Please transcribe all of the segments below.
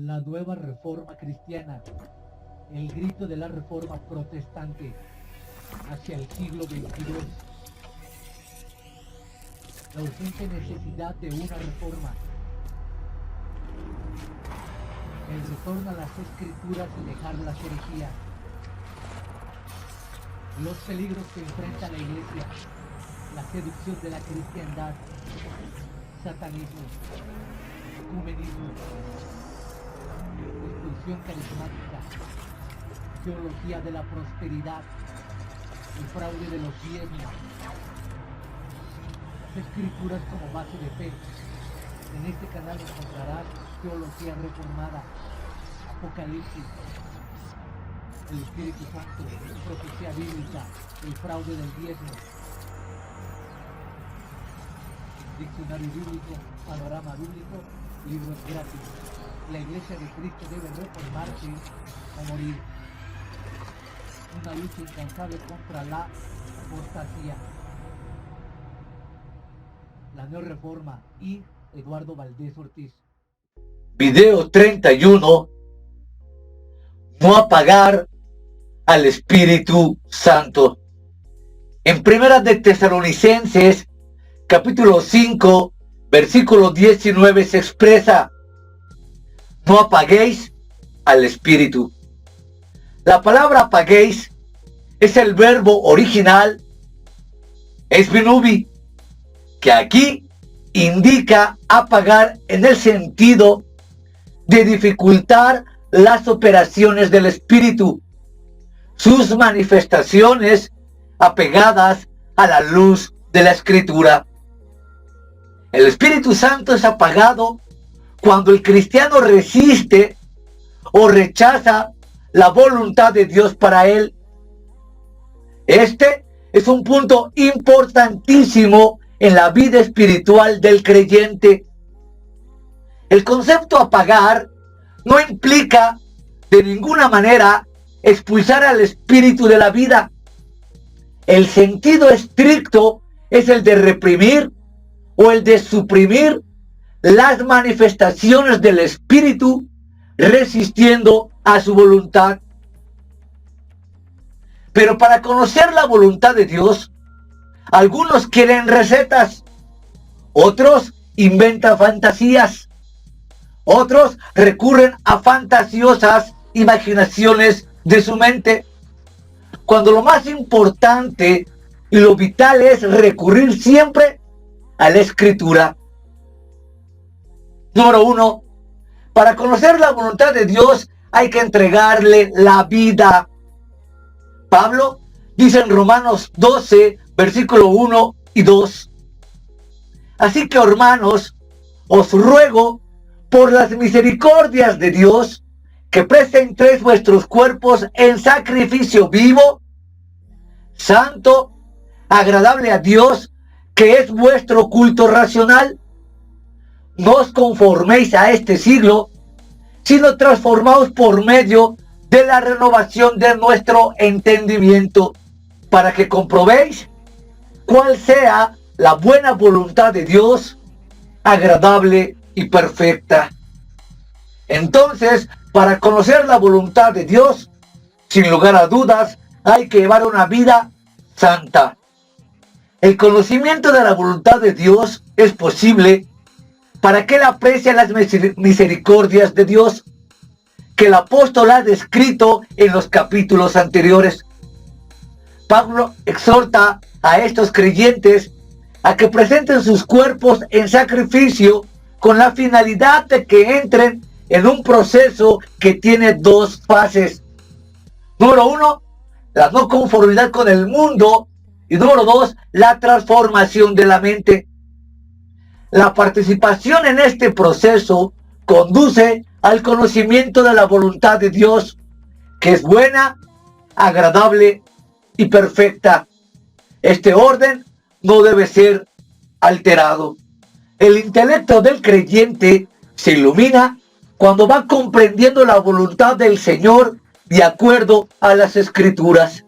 la nueva reforma cristiana, el grito de la reforma protestante hacia el siglo XXII, la urgente necesidad de una reforma, el retorno a las escrituras y dejar las herejías, los peligros que enfrenta la iglesia, la seducción de la cristiandad, satanismo, ecumenismo, expulsión carismática, teología de la prosperidad, el fraude de los diezmos, las escrituras como base de fe. En este canal encontrarás teología reformada, apocalipsis, el Espíritu Santo, profecía bíblica, el fraude del diezmo, diccionario bíblico, panorama bíblico, libros gratis. La iglesia de Cristo debe reformarse o morir. Una lucha incansable contra la apostasía. La nueva reforma y Eduardo Valdés Ortiz. Video 31. No apagar al Espíritu Santo. En Primera de Tesalonicenses, capítulo 5, versículo 19 se expresa: no apaguéis al Espíritu. La palabra apaguéis es el verbo original esbinubi, que aquí indica apagar en el sentido de dificultar las operaciones del Espíritu, sus manifestaciones apegadas a la luz de la Escritura. El Espíritu Santo es apagado cuando el cristiano resiste o rechaza la voluntad de Dios para él. Este es un punto importantísimo en la vida espiritual del creyente. El concepto apagar no implica de ninguna manera expulsar al espíritu de la vida. El sentido estricto es el de reprimir o el de suprimir las manifestaciones del espíritu resistiendo a su voluntad. Pero para conocer la voluntad de Dios, algunos quieren recetas, otros inventan fantasías, otros recurren a fantasiosas imaginaciones de su mente, cuando lo más importante y lo vital es recurrir siempre a la Escritura. Número 1. Para conocer la voluntad de Dios hay que entregarle la vida. Pablo dice en Romanos 12, versículo 1 y 2. Así que, hermanos, os ruego por las misericordias de Dios que presentéis vuestros cuerpos en sacrificio vivo, santo, agradable a Dios, que es vuestro culto racional. No os conforméis a este siglo, sino transformaos por medio de la renovación de nuestro entendimiento, para que comprobéis cuál sea la buena voluntad de Dios, agradable y perfecta. Entonces, para conocer la voluntad de Dios, sin lugar a dudas, hay que llevar una vida santa. El conocimiento de la voluntad de Dios es posible para que él aprecie las misericordias de Dios, que el apóstol ha descrito en los capítulos anteriores. Pablo exhorta a estos creyentes a que presenten sus cuerpos en sacrificio con la finalidad de que entren en un proceso que tiene dos fases. Número 1, la no conformidad con el mundo, y número 2, la transformación de la mente. La participación en este proceso conduce al conocimiento de la voluntad de Dios, que es buena, agradable y perfecta. Este orden no debe ser alterado. El intelecto del creyente se ilumina cuando va comprendiendo la voluntad del Señor de acuerdo a las Escrituras.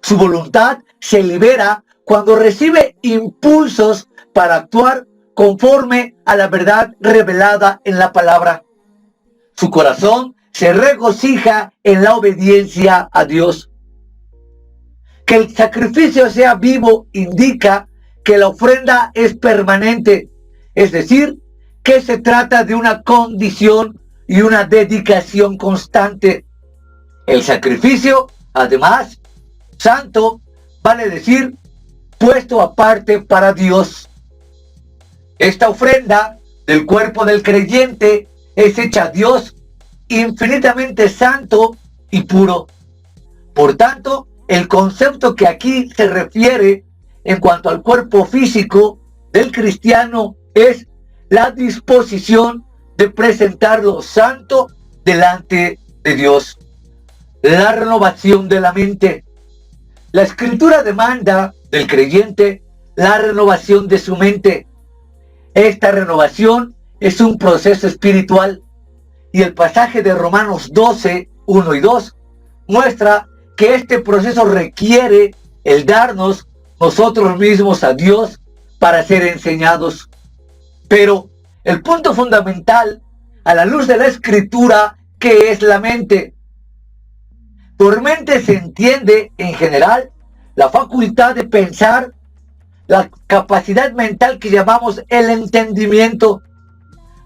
Su voluntad se libera cuando recibe impulsos para actuar conforme a la verdad revelada en la palabra. Su corazón se regocija en la obediencia a Dios. Que el sacrificio sea vivo indica que la ofrenda es permanente, es decir, que se trata de una condición y una dedicación constante. El sacrificio, además, santo, vale decir, puesto aparte para Dios. Esta ofrenda del cuerpo del creyente es hecha a Dios infinitamente santo y puro. Por tanto, el concepto que aquí se refiere en cuanto al cuerpo físico del cristiano es la disposición de presentarlo santo delante de Dios. La renovación de la mente. La Escritura demanda del creyente la renovación de su mente. Esta renovación es un proceso espiritual y el pasaje de Romanos 12, 1 y 2 muestra que este proceso requiere el darnos nosotros mismos a Dios para ser enseñados. Pero el punto fundamental, a la luz de la Escritura, ¿qué es la mente? Por mente se entiende, en general, la facultad de pensar, la capacidad mental que llamamos el entendimiento.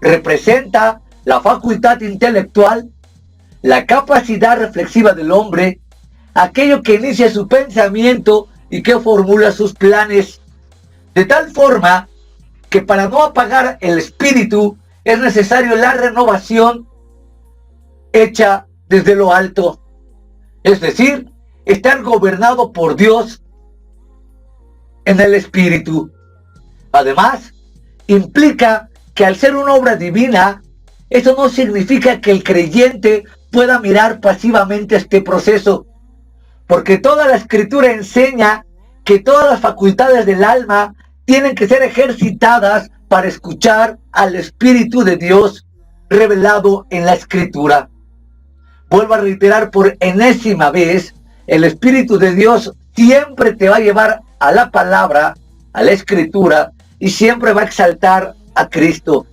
Representa la facultad intelectual, la capacidad reflexiva del hombre, aquello que inicia su pensamiento y que formula sus planes. De tal forma que para no apagar el espíritu es necesario la renovación hecha desde lo alto. Es decir, estar gobernado por Dios en el espíritu. Además, implica que al ser una obra divina, eso no significa que el creyente pueda mirar pasivamente este proceso, porque toda la Escritura enseña que todas las facultades del alma tienen que ser ejercitadas para escuchar al Espíritu de Dios revelado en la Escritura. Vuelvo a reiterar por enésima vez, el Espíritu de Dios siempre te va a llevar a la palabra, a la Escritura, y siempre va a exaltar a Cristo.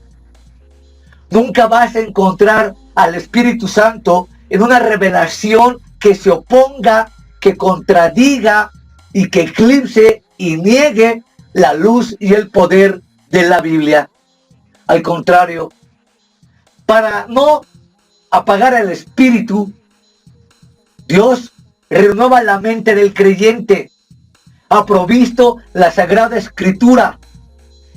Nunca vas a encontrar al Espíritu Santo en una revelación que se oponga, que contradiga y que eclipse y niegue la luz y el poder de la Biblia. Al contrario, para no apagar el espíritu, Dios renueva la mente del creyente. Ha provisto la Sagrada Escritura.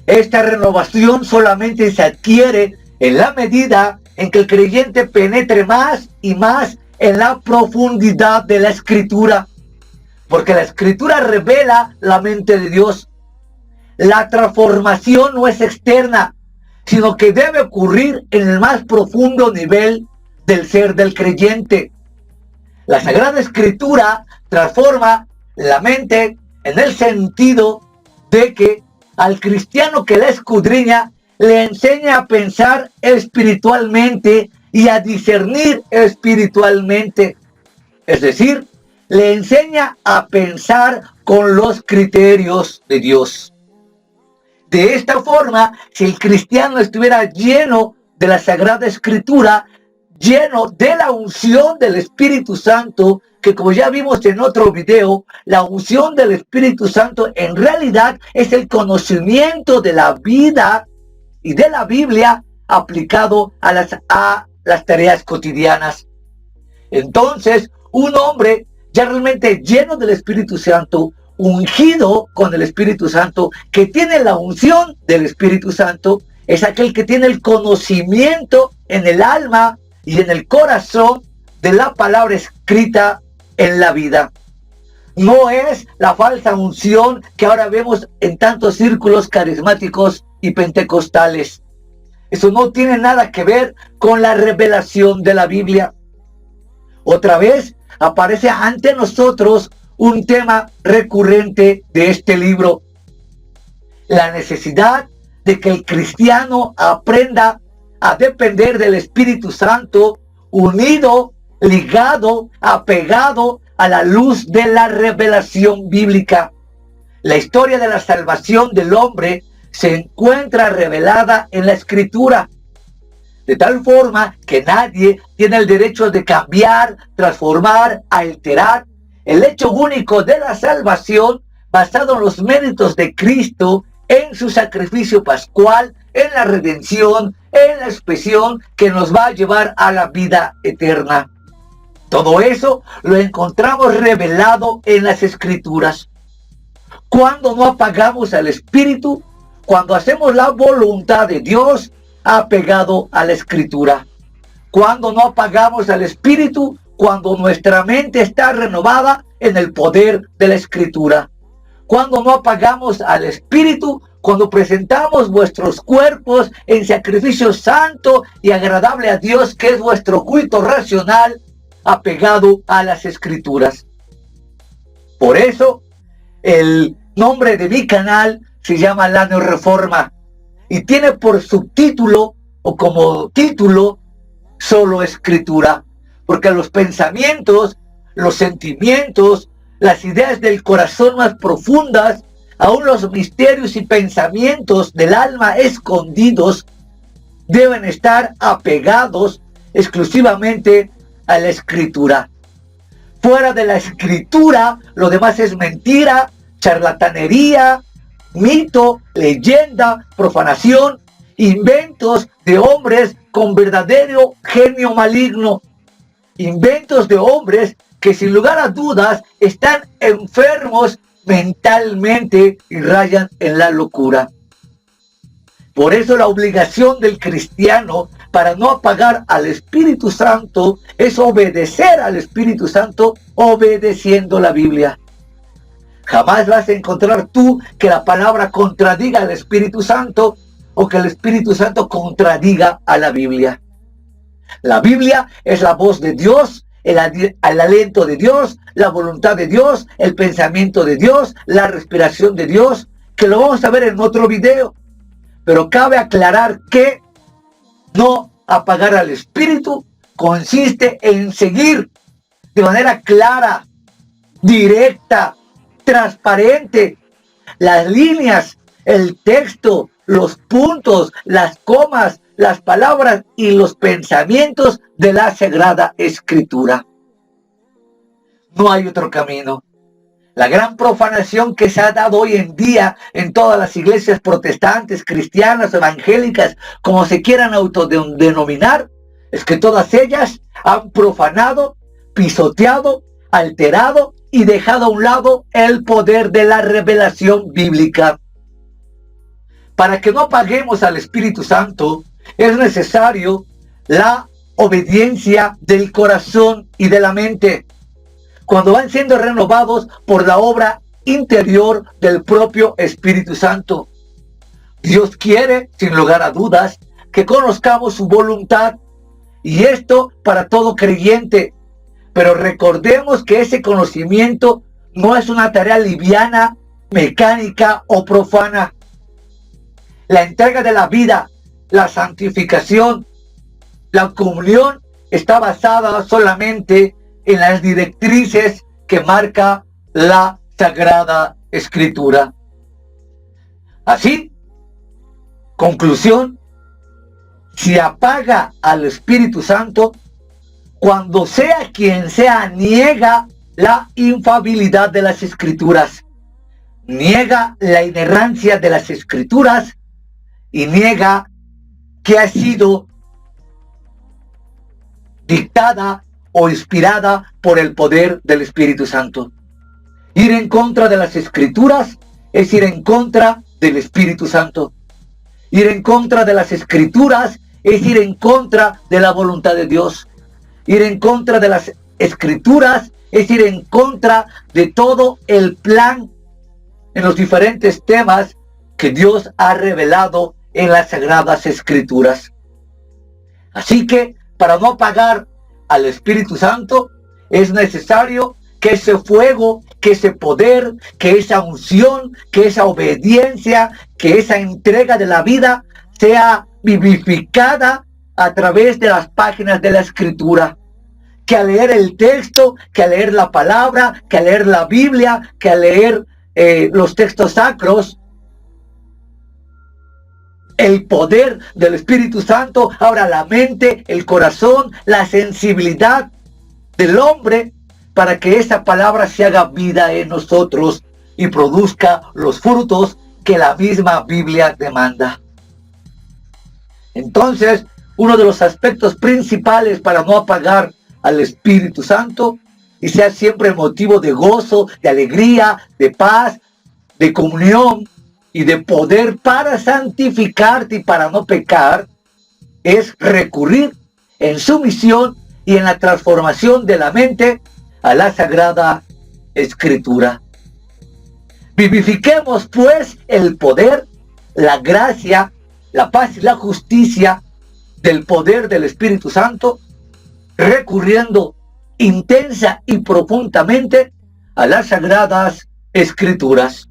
Esta renovación solamente se adquiere en la medida en que el creyente penetre más y más en la profundidad de la Escritura, porque la Escritura revela la mente de Dios. La transformación no es externa, sino que debe ocurrir en el más profundo nivel del ser del creyente. La Sagrada Escritura transforma la mente en el sentido de que al cristiano que la escudriña le enseña a pensar espiritualmente y a discernir espiritualmente. Es decir, le enseña a pensar con los criterios de Dios. De esta forma, si el cristiano estuviera lleno de la Sagrada Escritura, lleno de la unción del Espíritu Santo, que como ya vimos en otro video, la unción del Espíritu Santo en realidad es el conocimiento de la vida y de la Biblia aplicado a las tareas cotidianas. Entonces, un hombre ya realmente lleno del Espíritu Santo, ungido con el Espíritu Santo, que tiene la unción del Espíritu Santo, es aquel que tiene el conocimiento en el alma y en el corazón de la palabra escrita en la vida. No es la falsa unción que ahora vemos en tantos círculos carismáticos y pentecostales. Eso no tiene nada que ver con la revelación de la Biblia. Otra vez aparece ante nosotros un tema recurrente de este libro: la necesidad de que el cristiano aprenda a depender del Espíritu Santo, unido, ligado, apegado a la luz de la revelación bíblica. La historia de la salvación del hombre se encuentra revelada en la Escritura. de tal forma que nadie tiene el derecho de cambiar, transformar, alterar el hecho único de la salvación basado en los méritos de Cristo, en su sacrificio pascual, en la redención, en la expiación que nos va a llevar a la vida eterna. Todo eso lo encontramos revelado en las Escrituras. Cuando no apagamos al Espíritu, cuando hacemos la voluntad de Dios, apegado a la Escritura. Cuando no apagamos al Espíritu, cuando nuestra mente está renovada en el poder de la Escritura. Cuando no apagamos al Espíritu, cuando presentamos vuestros cuerpos en sacrificio santo y agradable a Dios, que es vuestro culto racional, apegado a las Escrituras. Por eso, el nombre de mi canal se llama La Neorreforma y tiene por subtítulo o como título solo Escritura, porque los pensamientos, los sentimientos, las ideas del corazón más profundas, aún los misterios y pensamientos del alma escondidos, deben estar apegados exclusivamente a la Escritura. Fuera de la Escritura, lo demás es mentira, charlatanería, mito, leyenda, profanación, inventos de hombres con verdadero genio maligno, inventos de hombres que sin lugar a dudas están enfermos mentalmente y rayan en la locura. Por eso la obligación del cristiano para no apagar al Espíritu Santo es obedecer al Espíritu Santo obedeciendo la Biblia. Jamás vas a encontrar tú que la palabra contradiga al Espíritu Santo o que el Espíritu Santo contradiga a la Biblia. La Biblia es la voz de Dios, el aliento de Dios, la voluntad de Dios, el pensamiento de Dios, la respiración de Dios, que lo vamos a ver en otro video. Pero cabe aclarar que no apagar al Espíritu consiste en seguir de manera clara, directa, transparente, las líneas, el texto, los puntos, las comas, las palabras y los pensamientos de la Sagrada Escritura. No hay otro camino. La gran profanación que se ha dado hoy en día en todas las iglesias protestantes, cristianas, evangélicas, como se quieran autodenominar, es que todas ellas han profanado, pisoteado, alterado y dejado a un lado el poder de la revelación bíblica. Para que no apaguemos al Espíritu Santo, es necesario la obediencia del corazón y de la mente, cuando van siendo renovados por la obra interior del propio Espíritu Santo. Dios quiere, sin lugar a dudas, que conozcamos su voluntad, y esto para todo creyente. Pero recordemos que ese conocimiento no es una tarea liviana, mecánica o profana. La entrega de la vida, la santificación, la comunión está basada solamente en las directrices que marca la Sagrada Escritura. Así, conclusión, si apaga al Espíritu Santo, cuando sea quien sea, niega la infalibilidad de las Escrituras, niega la inerrancia de las Escrituras y niega que ha sido dictada o inspirada por el poder del Espíritu Santo. Ir en contra de las Escrituras es ir en contra del Espíritu Santo. Ir en contra de las Escrituras es ir en contra de la voluntad de Dios. Ir en contra de las Escrituras es ir en contra de todo el plan en los diferentes temas que Dios ha revelado en las Sagradas Escrituras. Así que, para no apagar al Espíritu Santo, es necesario que ese fuego, que ese poder, que esa unción, que esa obediencia, que esa entrega de la vida sea vivificada a través de las páginas de la Escritura. Que al leer el texto, que al leer la palabra, que al leer la Biblia, que al leer los textos sacros, el poder del Espíritu Santo abra la mente, el corazón, la sensibilidad del hombre para que esa palabra se haga vida en nosotros y produzca los frutos que la misma Biblia demanda. Entonces, uno de los aspectos principales para no apagar al Espíritu Santo y sea siempre motivo de gozo, de alegría, de paz, de comunión y de poder para santificarte y para no pecar, es recurrir en sumisión y en la transformación de la mente a la Sagrada Escritura. Vivifiquemos pues el poder, la gracia, la paz y la justicia del poder del Espíritu Santo, recurriendo intensa y profundamente a las Sagradas Escrituras.